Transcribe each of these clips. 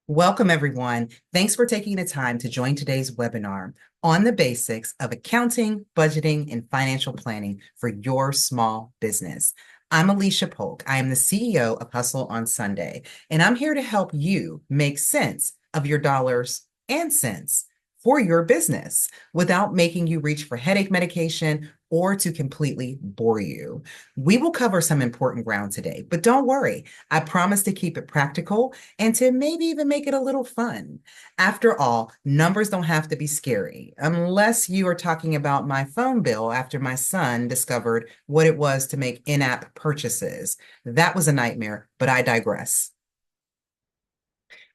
Welcome, everyone. Thanks for taking the time to join today's webinar on the basics of accounting, budgeting, and financial planning for your small business. I'm Alicia Polk. I am the CEO of Hustle on Sunday, and I'm here to help you make sense of your dollars and cents for your business without making you reach for headache medication or to completely bore you. We will cover some important ground today, but don't worry. I promise to keep it practical and to maybe even make it a little fun. After all, numbers don't have to be scary, unless you are talking about my phone bill after my son discovered what it was to make in-app purchases. That was a nightmare, but I digress.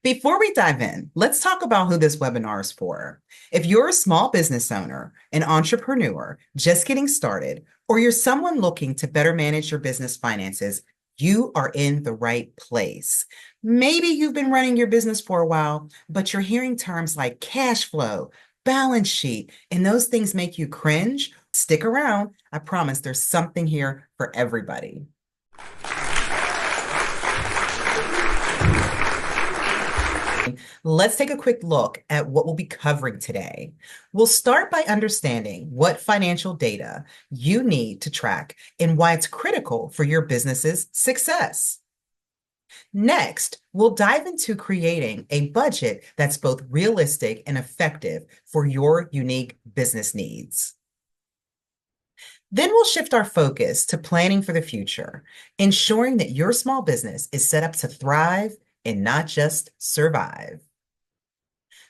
Before we dive in, let's talk about who this webinar is for. If you're a small business owner, an entrepreneur, just getting started, or you're someone looking to better manage your business finances, you are in the right place. Maybe you've been running your business for a while, but you're hearing terms like cash flow, balance sheet, and those things make you cringe. Stick around. I promise there's something here for everybody. Let's take a quick look at what we'll be covering today. We'll start by understanding what financial data you need to track and why it's critical for your business's success. Next, we'll dive into creating a budget that's both realistic and effective for your unique business needs. Then we'll shift our focus to planning for the future, ensuring that your small business is set up to thrive and not just survive.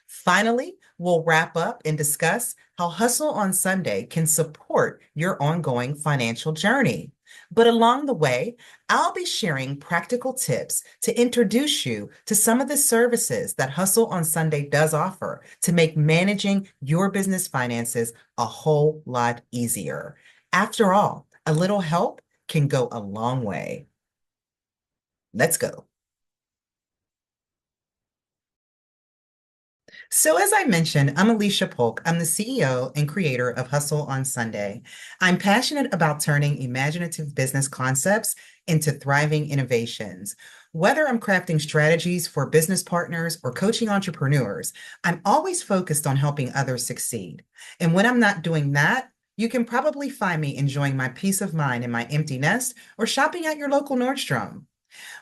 Finally, we'll wrap up and discuss how Hustle on Sunday can support your ongoing financial journey. But along the way, I'll be sharing practical tips to introduce you to some of the services that Hustle on Sunday does offer to make managing your business finances a whole lot easier. After all, a little help can go a long way. Let's go. So as I mentioned, I'm Alicia Polk. I'm the CEO and creator of Hustle on Sunday. I'm passionate about turning imaginative business concepts into thriving innovations. Whether I'm crafting strategies for business partners or coaching entrepreneurs, I'm always focused on helping others succeed. And when I'm not doing that, you can probably find me enjoying my peace of mind in my empty nest or shopping at your local Nordstrom.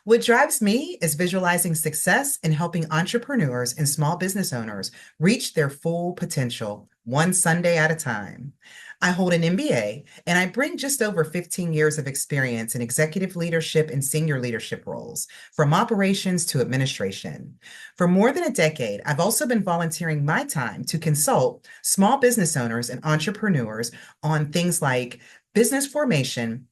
What drives me is visualizing success and helping entrepreneurs and small business owners reach their full potential one Sunday at a time. I hold an MBA and I bring just over 15 years of experience in executive leadership and senior leadership roles, from operations to administration. For more than a decade, I've also been volunteering my time to consult small business owners and entrepreneurs on things like business formation,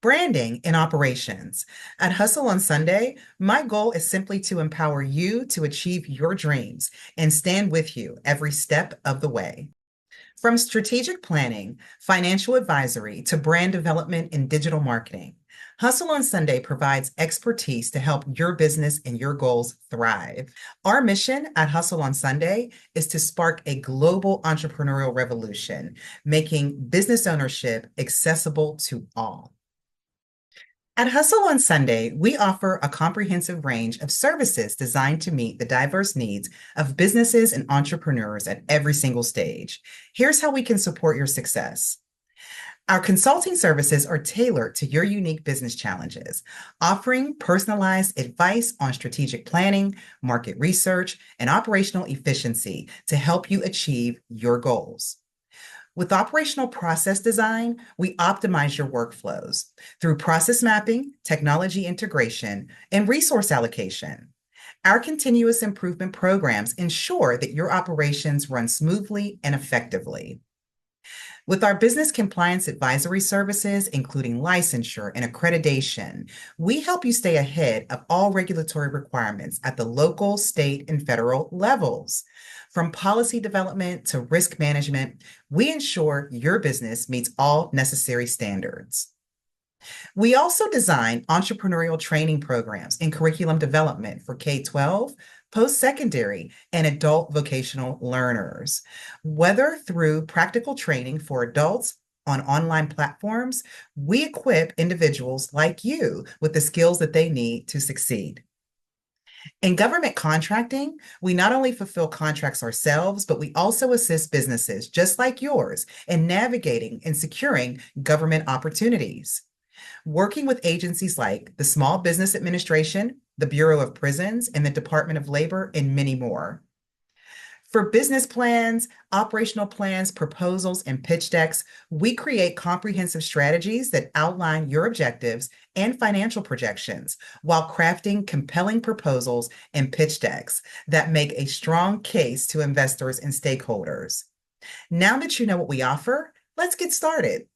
branding, and operations. At Hustle on Sunday, my goal is simply to empower you to achieve your dreams and stand with you every step of the way. From strategic planning, financial advisory, to brand development and digital marketing, Hustle on Sunday provides expertise to help your business and your goals thrive. Our mission at Hustle on Sunday is to spark a global entrepreneurial revolution, making business ownership accessible to all. At Hustle on Sunday, we offer a comprehensive range of services designed to meet the diverse needs of businesses and entrepreneurs at every single stage. Here's how we can support your success. Our consulting services are tailored to your unique business challenges, offering personalized advice on strategic planning, market research, and operational efficiency to help you achieve your goals. With operational process design, we optimize your workflows through process mapping, technology integration, and resource allocation. Our continuous improvement programs ensure that your operations run smoothly and effectively. With our business compliance advisory services, including licensure and accreditation, we help you stay ahead of all regulatory requirements at the local, state, and federal levels. From policy development to risk management, we ensure your business meets all necessary standards. We also design entrepreneurial training programs and curriculum development for K-12, post-secondary, and adult vocational learners. Whether through practical training for adults on online platforms, we equip individuals like you with the skills that they need to succeed. In government contracting, we not only fulfill contracts ourselves, but we also assist businesses just like yours in navigating and securing government opportunities. Working with agencies like the Small Business Administration, the Bureau of Prisons, and the Department of Labor, and many more. For business plans, operational plans, proposals, and pitch decks, we create comprehensive strategies that outline your objectives and financial projections while crafting compelling proposals and pitch decks that make a strong case to investors and stakeholders. Now that you know what we offer, let's get started.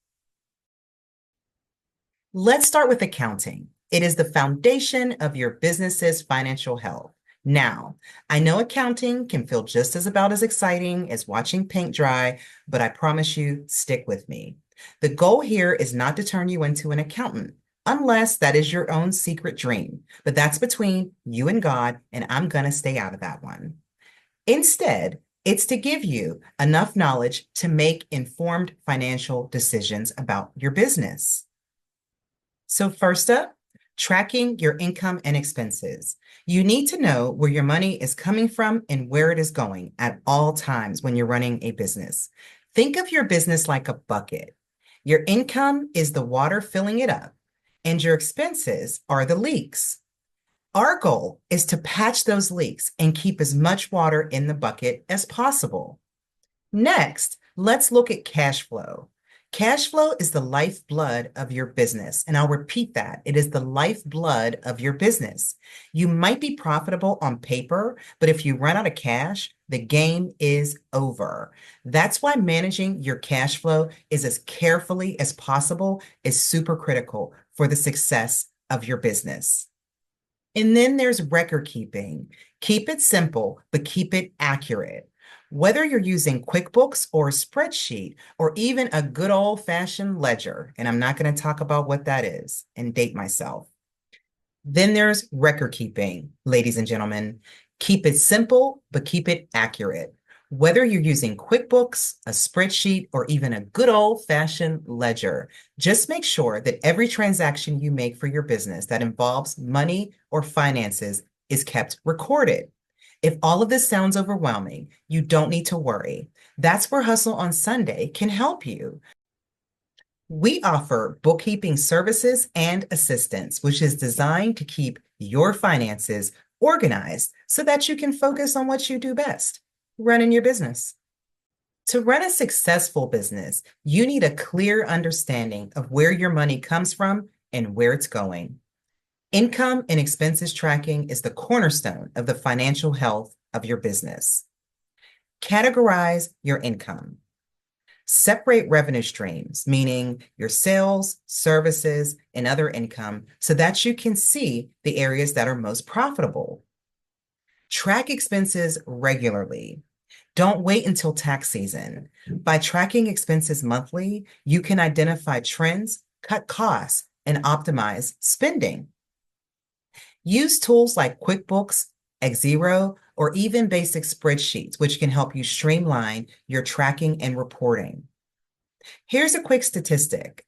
Let's start with accounting. It is the foundation of your business's financial health. Now, I know accounting can feel just about as exciting as watching paint dry, but I promise you, stick with me. The goal here is not to turn you into an accountant, unless that is your own secret dream, but that's between you and God, and I'm going to stay out of that one. Instead, it's to give you enough knowledge to make informed financial decisions about your business. So first up, tracking your income and expenses. You need to know where your money is coming from and where it is going at all times when you're running a business. Think of your business like a bucket. Your income is the water filling it up, and your expenses are the leaks. Our goal is to patch those leaks and keep as much water in the bucket as possible. Next, let's look at cash flow. Cash flow is the lifeblood of your business. And I'll repeat that. It is the lifeblood of your business. You might be profitable on paper, but if you run out of cash, the game is over. That's why managing your cash flow is as carefully as possible is super critical for the success of your business. And then there's record keeping. Keep it simple, but keep it accurate. Whether you're using QuickBooks or a spreadsheet or even a good old-fashioned ledger, and I'm not going to talk about what that is and date myself. Then there's record keeping, ladies and gentlemen. Keep it simple, but keep it accurate. Whether you're using QuickBooks, a spreadsheet, or even a good old-fashioned ledger, just make sure that every transaction you make for your business that involves money or finances is kept recorded. If all of this sounds overwhelming, you don't need to worry. That's where Hustle on Sunday can help you. We offer bookkeeping services and assistance, which is designed to keep your finances organized so that you can focus on what you do best, running your business. To run a successful business, you need a clear understanding of where your money comes from and where it's going. Income and expenses tracking is the cornerstone of the financial health of your business. Categorize your income. Separate revenue streams, meaning your sales, services, and other income, so that you can see the areas that are most profitable. Track expenses regularly. Don't wait until tax season. By tracking expenses monthly, you can identify trends, cut costs, and optimize spending. Use tools like QuickBooks, Xero, or even basic spreadsheets, which can help you streamline your tracking and reporting. Here's a quick statistic.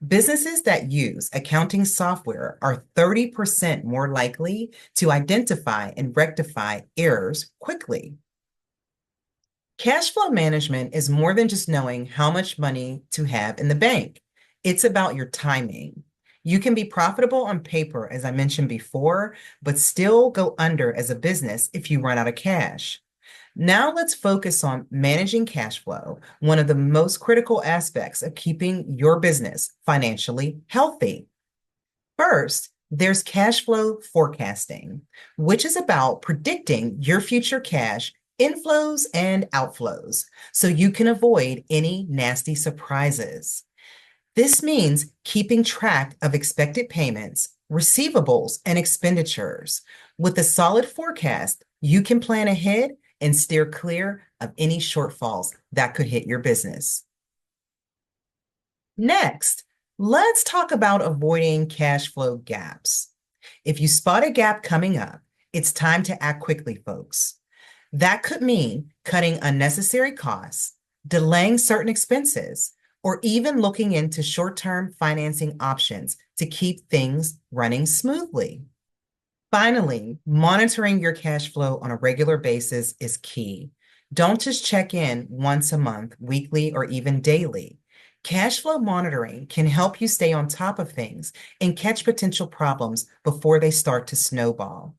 Businesses that use accounting software are 30% more likely to identify and rectify errors quickly. Cash flow management is more than just knowing how much money to have in the bank. It's about your timing. You can be profitable on paper, as I mentioned before, but still go under as a business if you run out of cash. Now let's focus on managing cash flow, one of the most critical aspects of keeping your business financially healthy. First, there's cash flow forecasting, which is about predicting your future cash inflows and outflows so you can avoid any nasty surprises. This means keeping track of expected payments, receivables, and expenditures. With a solid forecast, you can plan ahead and steer clear of any shortfalls that could hit your business. Next, let's talk about avoiding cash flow gaps. If you spot a gap coming up, it's time to act quickly, folks. That could mean cutting unnecessary costs, delaying certain expenses, or even looking into short-term financing options to keep things running smoothly. Finally, monitoring your cash flow on a regular basis is key. Don't just check in once a month, weekly, or even daily. Cash flow monitoring can help you stay on top of things and catch potential problems before they start to snowball.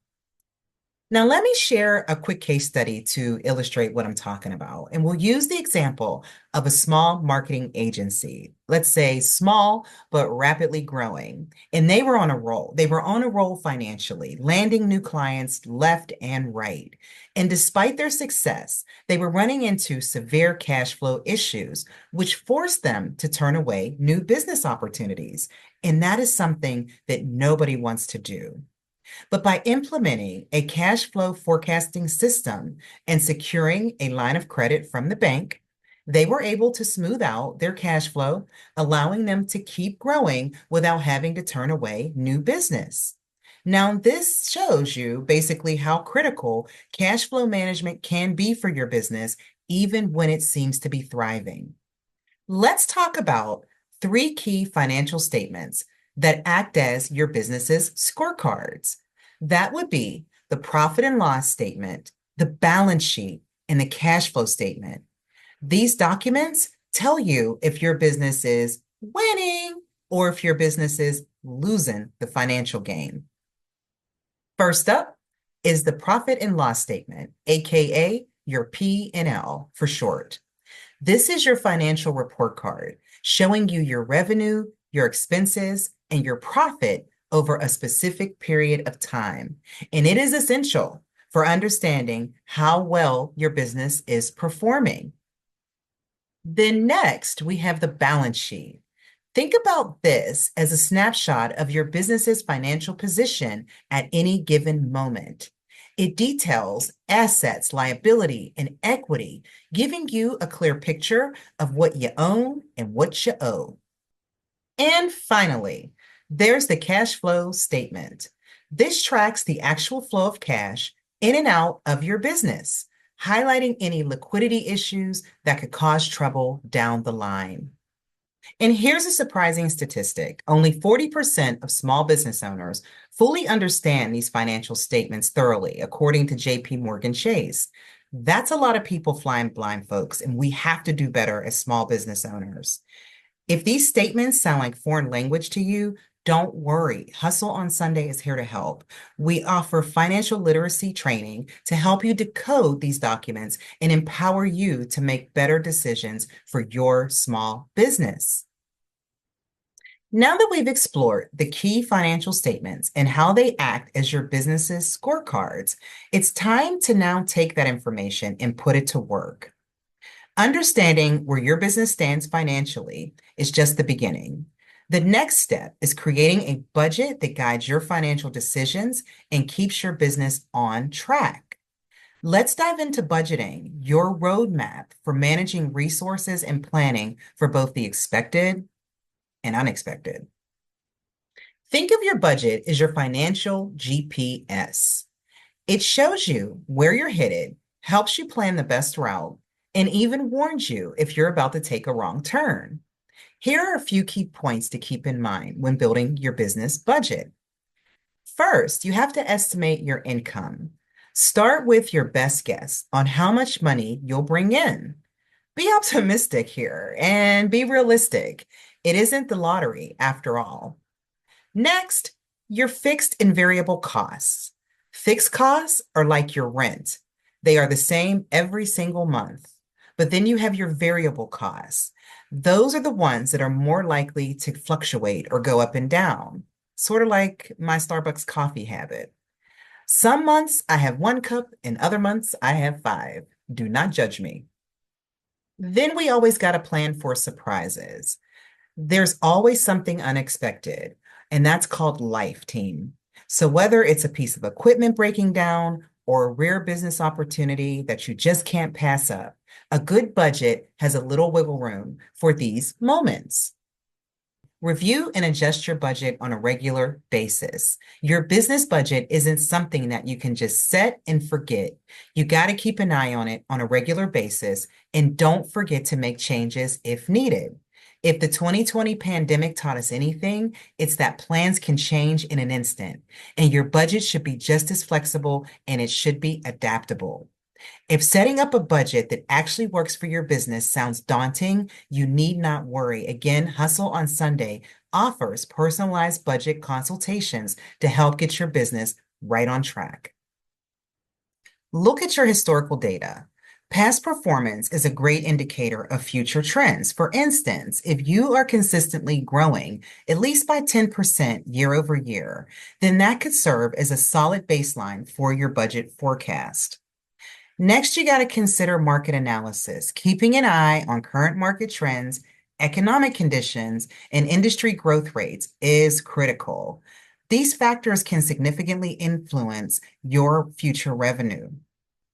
Now, let me share a quick case study to illustrate what I'm talking about. And we'll use the example of a small marketing agency, let's say small, but rapidly growing. And they were on a roll. They were on a roll financially, landing new clients left and right. And despite their success, they were running into severe cash flow issues, which forced them to turn away new business opportunities. And that is something that nobody wants to do. But by implementing a cash flow forecasting system and securing a line of credit from the bank, they were able to smooth out their cash flow, allowing them to keep growing without having to turn away new business. Now, this shows you basically how critical cash flow management can be for your business, even when it seems to be thriving. Let's talk about three key financial statements that act as your business's scorecards. That would be the profit and loss statement, the balance sheet, and the cash flow statement. These documents tell you if your business is winning or if your business is losing the financial game. First up is the profit and loss statement, aka your P&L for short. This is your financial report card showing you your revenue, your expenses, and your profit over a specific period of time. And it is essential for understanding how well your business is performing. Then next, we have the balance sheet. Think about this as a snapshot of your business's financial position at any given moment. It details assets, liability, and equity, giving you a clear picture of what you own and what you owe. And finally, there's the cash flow statement. This tracks the actual flow of cash in and out of your business, highlighting any liquidity issues that could cause trouble down the line. And here's a surprising statistic. Only 40% of small business owners fully understand these financial statements thoroughly, according to JP Morgan Chase. That's a lot of people flying blind, folks, and we have to do better as small business owners. If these statements sound like foreign language to you, don't worry. Hustle on Sunday is here to help. We offer financial literacy training to help you decode these documents and empower you to make better decisions for your small business. Now that we've explored the key financial statements and how they act as your business's scorecards, it's time to now take that information and put it to work. Understanding where your business stands financially is just the beginning. The next step is creating a budget that guides your financial decisions and keeps your business on track. Let's dive into budgeting, your roadmap for managing resources and planning for both the expected and unexpected. Think of your budget as your financial GPS. It shows you where you're headed, helps you plan the best route, and even warns you if you're about to take a wrong turn. Here are a few key points to keep in mind when building your business budget. First, you have to estimate your income. Start with your best guess on how much money you'll bring in. Be optimistic here and be realistic. It isn't the lottery after all. Next, your fixed and variable costs. Fixed costs are like your rent. They are the same every single month. But then you have your variable costs. Those are the ones that are more likely to fluctuate or go up and down, sort of like my Starbucks coffee habit. Some months I have 1 cup and other months I have 5. Do not judge me. Then we always got to plan for surprises. There's always something unexpected, and that's called life, team. So whether it's a piece of equipment breaking down or a rare business opportunity that you just can't pass up, a good budget has a little wiggle room for these moments. Review and adjust your budget on a regular basis. Your business budget isn't something that you can just set and forget. You got to keep an eye on it on a regular basis, and don't forget to make changes if needed. If the 2020 pandemic taught us anything, it's that plans can change in an instant, and your budget should be just as flexible and it should be adaptable. If setting up a budget that actually works for your business sounds daunting, you need not worry. Again, Hustle on Sunday offers personalized budget consultations to help get your business right on track. Look at your historical data. Past performance is a great indicator of future trends. For instance, if you are consistently growing at least by 10% year over year, then that could serve as a solid baseline for your budget forecast. Next, you got to consider market analysis. Keeping an eye on current market trends, economic conditions, and industry growth rates is critical. These factors can significantly influence your future revenue.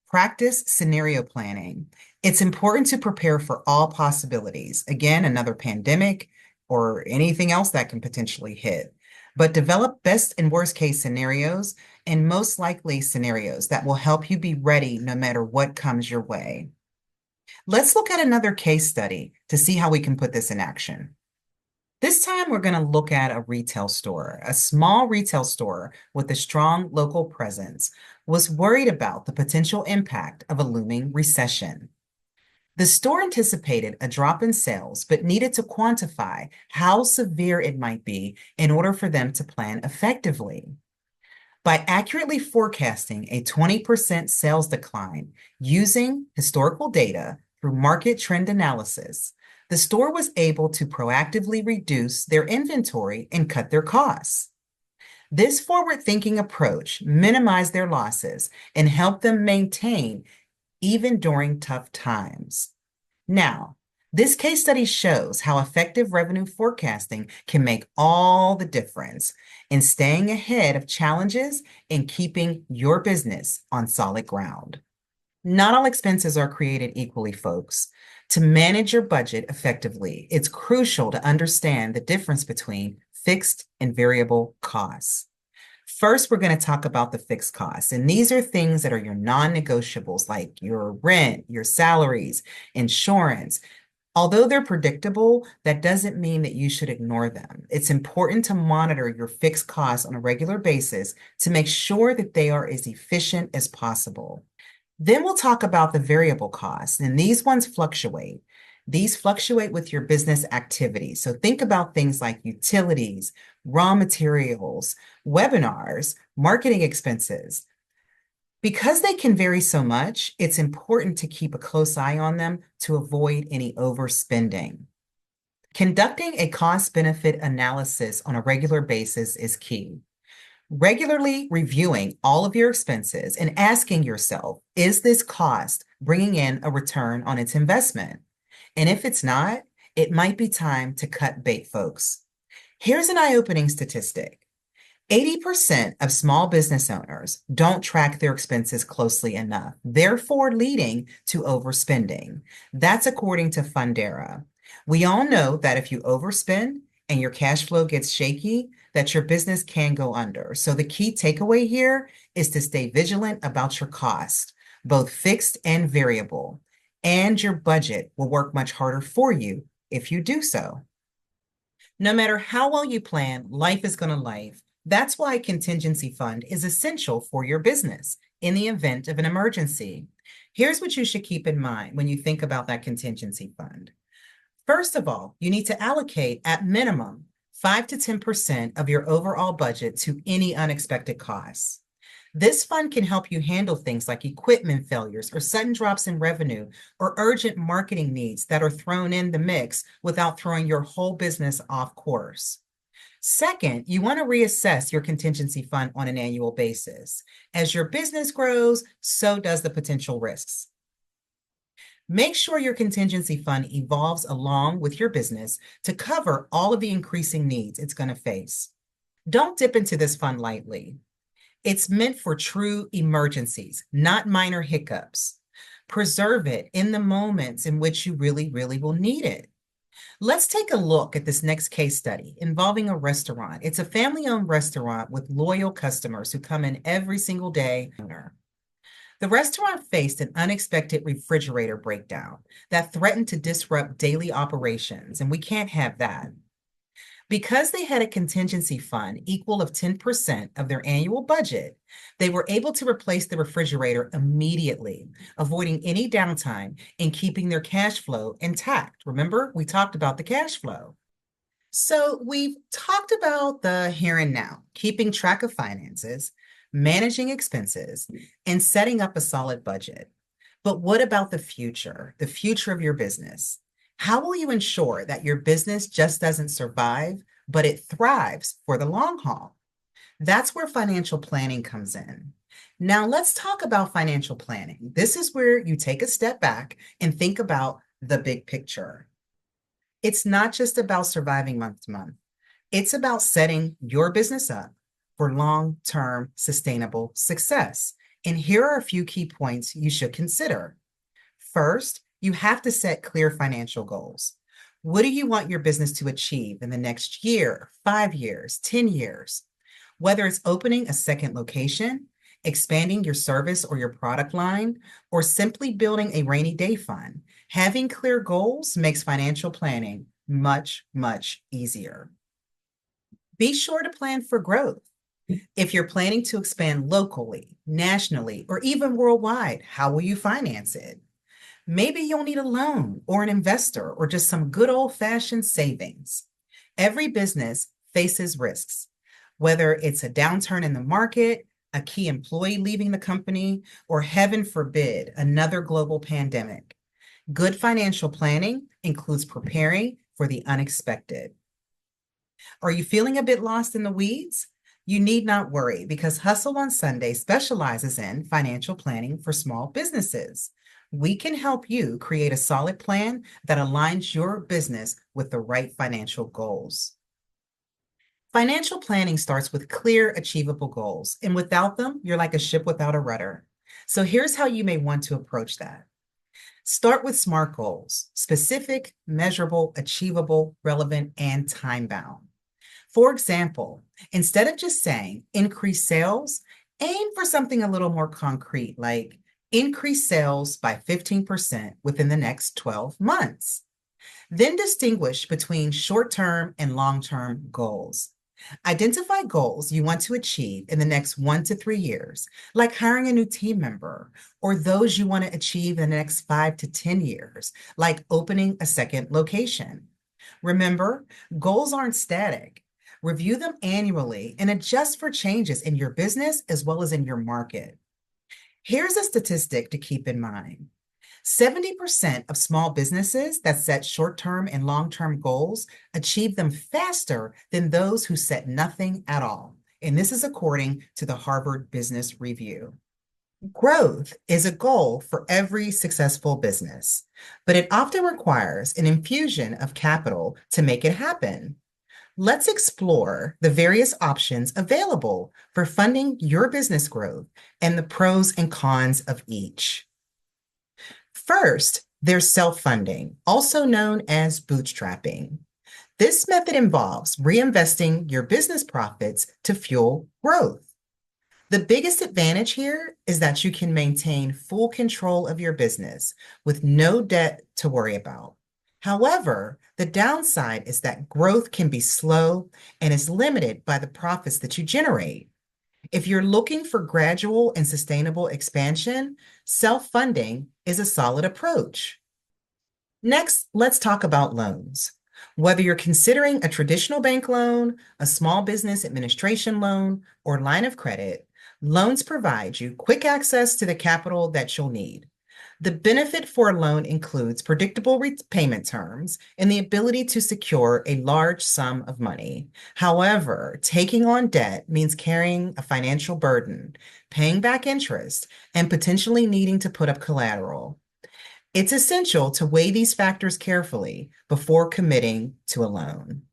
Practice scenario planning. It's important to prepare for all possibilities. Again, another pandemic or anything else that can potentially hit. But develop best and worst case scenarios and most likely scenarios that will help you be ready no matter what comes your way. Let's look at another case study to see how we can put this in action. This time, we're going to look at a retail store. A small retail store with a strong local presence was worried about the potential impact of a looming recession. The store anticipated a drop in sales, but needed to quantify how severe it might be in order for them to plan effectively. By accurately forecasting a 20% sales decline using historical data through market trend analysis, the store was able to proactively reduce their inventory and cut their costs. This forward-thinking approach minimized their losses and helped them maintain even during tough times. Now, this case study shows how effective revenue forecasting can make all the difference in staying ahead of challenges and keeping your business on solid ground. Not all expenses are created equally, folks. To manage your budget effectively, it's crucial to understand the difference between fixed and variable costs. First, we're going to talk about the fixed costs. And these are things that are your non-negotiables, like your rent, your salaries, insurance. Although they're predictable, that doesn't mean that you should ignore them. It's important to monitor your fixed costs on a regular basis to make sure that they are as efficient as possible. Then we'll talk about the variable costs, and these ones fluctuate. These fluctuate with your business activity. So think about things like utilities, raw materials, webinars, marketing expenses. Because they can vary so much, it's important to keep a close eye on them to avoid any overspending. Conducting a cost-benefit analysis on a regular basis is key. Regularly reviewing all of your expenses and asking yourself, is this cost bringing in a return on its investment? And if it's not, it might be time to cut bait, folks. Here's an eye-opening statistic. 80% of small business owners don't track their expenses closely enough, therefore leading to overspending. That's according to Fundera. We all know that if you overspend and your cash flow gets shaky, that your business can go under. So the key takeaway here is to stay vigilant about your cost, both fixed and variable, and your budget will work much harder for you if you do so. No matter how well you plan, life is going to life. That's why a contingency fund is essential for your business in the event of an emergency. Here's what you should keep in mind when you think about that contingency fund. First of all, you need to allocate at minimum 5 to 10% of your overall budget to any unexpected costs. This fund can help you handle things like equipment failures or sudden drops in revenue or urgent marketing needs that are thrown in the mix without throwing your whole business off course. Second, you want to reassess your contingency fund on an annual basis. As your business grows, so does the potential risks. Make sure your contingency fund evolves along with your business to cover all of the increasing needs it's going to face. Don't dip into this fund lightly. It's meant for true emergencies, not minor hiccups. Preserve it in the moments in which you really, really will need it. Let's take a look at this next case study involving a restaurant. It's a family-owned restaurant with loyal customers who come in every single day. The restaurant faced an unexpected refrigerator breakdown that threatened to disrupt daily operations, and we can't have that. Because they had a contingency fund equal of 10% of their annual budget, they were able to replace the refrigerator immediately, avoiding any downtime and keeping their cash flow intact. Remember, we talked about the cash flow. So we've talked about the here and now, keeping track of finances, managing expenses, and setting up a solid budget. But what about the future of your business? How will you ensure that your business just doesn't survive, but it thrives for the long haul? That's where financial planning comes in. Now, let's talk about financial planning. This is where you take a step back and think about the big picture. It's not just about surviving month to month. It's about setting your business up for long-term sustainable success. And here are a few key points you should consider. First, you have to set clear financial goals. What do you want your business to achieve in the next year, 5 years, 10 years? Whether it's opening a second location, expanding your service or your product line, or simply building a rainy day fund, having clear goals makes financial planning much, much easier. Be sure to plan for growth. If you're planning to expand locally, nationally, or even worldwide, how will you finance it? Maybe you'll need a loan or an investor or just some good old-fashioned savings. Every business faces risks, whether it's a downturn in the market, a key employee leaving the company, or heaven forbid, another global pandemic. Good financial planning includes preparing for the unexpected. Are you feeling a bit lost in the weeds? You need not worry because Hustle on Sunday specializes in financial planning for small businesses. We can help you create a solid plan that aligns your business with the right financial goals. Financial planning starts with clear, achievable goals, and without them, you're like a ship without a rudder. So here's how you may want to approach that. Start with SMART goals: specific, measurable, achievable, relevant, and time-bound. For example, instead of just saying increase sales, aim for something a little more concrete, like increase sales by 15% within the next 12 months. Then distinguish between short-term and long-term goals. Identify goals you want to achieve in the next 1 to 3 years, like hiring a new team member, or those you want to achieve in the next 5 to 10 years, like opening a second location. Remember, goals aren't static. Review them annually and adjust for changes in your business as well as in your market. Here's a statistic to keep in mind. 70% of small businesses that set short-term and long-term goals achieve them faster than those who set nothing at all. And this is according to the Harvard Business Review. Growth is a goal for every successful business, but it often requires an infusion of capital to make it happen. Let's explore the various options available for funding your business growth and the pros and cons of each. First, there's self-funding, also known as bootstrapping. This method involves reinvesting your business profits to fuel growth. The biggest advantage here is that you can maintain full control of your business with no debt to worry about. However, the downside is that growth can be slow and is limited by the profits that you generate. If you're looking for gradual and sustainable expansion, self-funding is a solid approach. Next, let's talk about loans. Whether you're considering a traditional bank loan, a small business administration loan, or line of credit, loans provide you quick access to the capital that you'll need. The benefit for a loan includes predictable repayment terms and the ability to secure a large sum of money. However, taking on debt means carrying a financial burden, paying back interest, and potentially needing to put up collateral. It's essential to weigh these factors carefully before committing to a loan.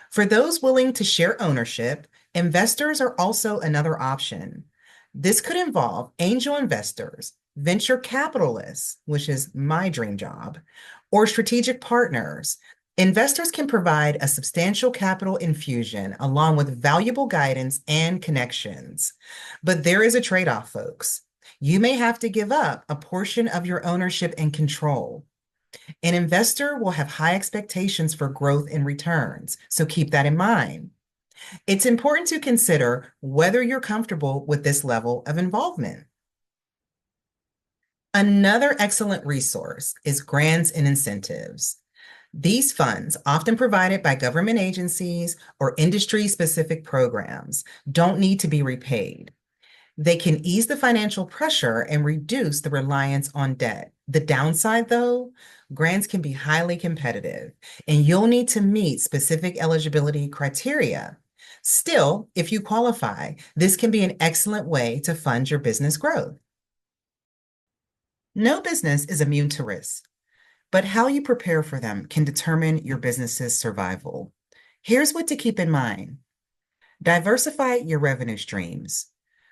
For those willing to share ownership, investors are also another option. This could involve angel investors, venture capitalists, which is my dream job, or strategic partners. Investors can provide a substantial capital infusion along with valuable guidance and connections. But there is a trade-off, folks. You may have to give up a portion of your ownership and control. An investor will have high expectations for growth and returns, so keep that in mind. It's important to consider whether you're comfortable with this level of involvement. Another excellent resource is grants and incentives. These funds, often provided by government agencies or industry-specific programs, don't need to be repaid. They can ease the financial pressure and reduce the reliance on debt. The downside, though, grants can be highly competitive, and you'll need to meet specific eligibility criteria. Still, if you qualify, this can be an excellent way to fund your business growth. No business is immune to risks, but how you prepare for them can determine your business's survival. Here's what to keep in mind. Diversify your revenue streams.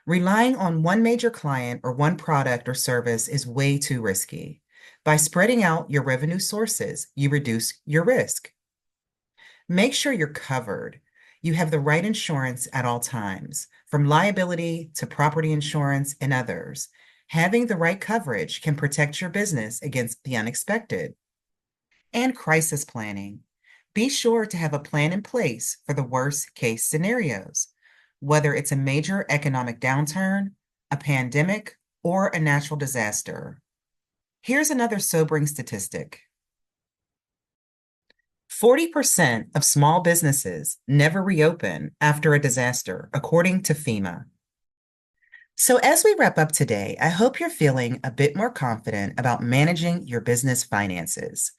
Relying on one major client or one product or service is way too risky. By spreading out your revenue sources, you reduce your risk. Make sure you're covered. You have the right insurance at all times, from liability to property insurance and others. Having the right coverage can protect your business against the unexpected. And crisis planning. Be sure to have a plan in place for the worst case scenarios, whether it's a major economic downturn, a pandemic, or a natural disaster. Here's another sobering statistic. 40% of small businesses never reopen after a disaster, according to FEMA. So as we wrap up today, I hope you're feeling a bit more confident about managing your business finances.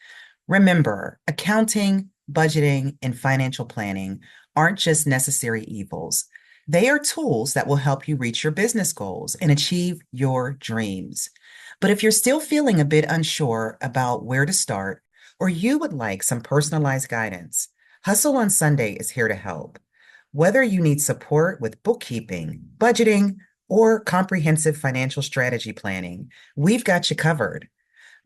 Remember, accounting, budgeting, and financial planning aren't just necessary evils. They are tools that will help you reach your business goals and achieve your dreams. But if you're still feeling a bit unsure about where to start, or you would like some personalized guidance, Hustle on Sunday is here to help. Whether you need support with bookkeeping, budgeting, or comprehensive financial strategy planning, we've got you covered.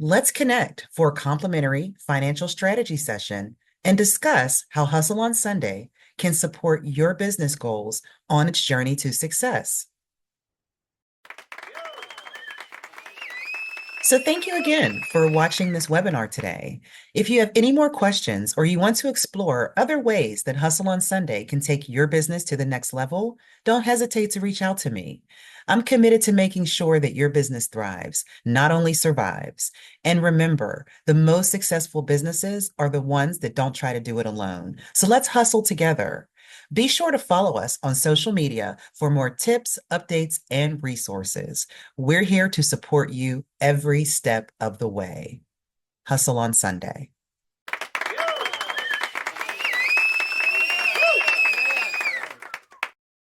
Let's connect for a complimentary financial strategy session and discuss how Hustle on Sunday can support your business goals on its journey to success. So thank you again for watching this webinar today. If you have any more questions or you want to explore other ways that Hustle on Sunday can take your business to the next level, don't hesitate to reach out to me. I'm committed to making sure that your business thrives, not only survives. And remember, the most successful businesses are the ones that don't try to do it alone. So let's hustle together. Be sure to follow us on social media for more tips, updates, and resources. We're here to support you every step of the way. Hustle on Sunday.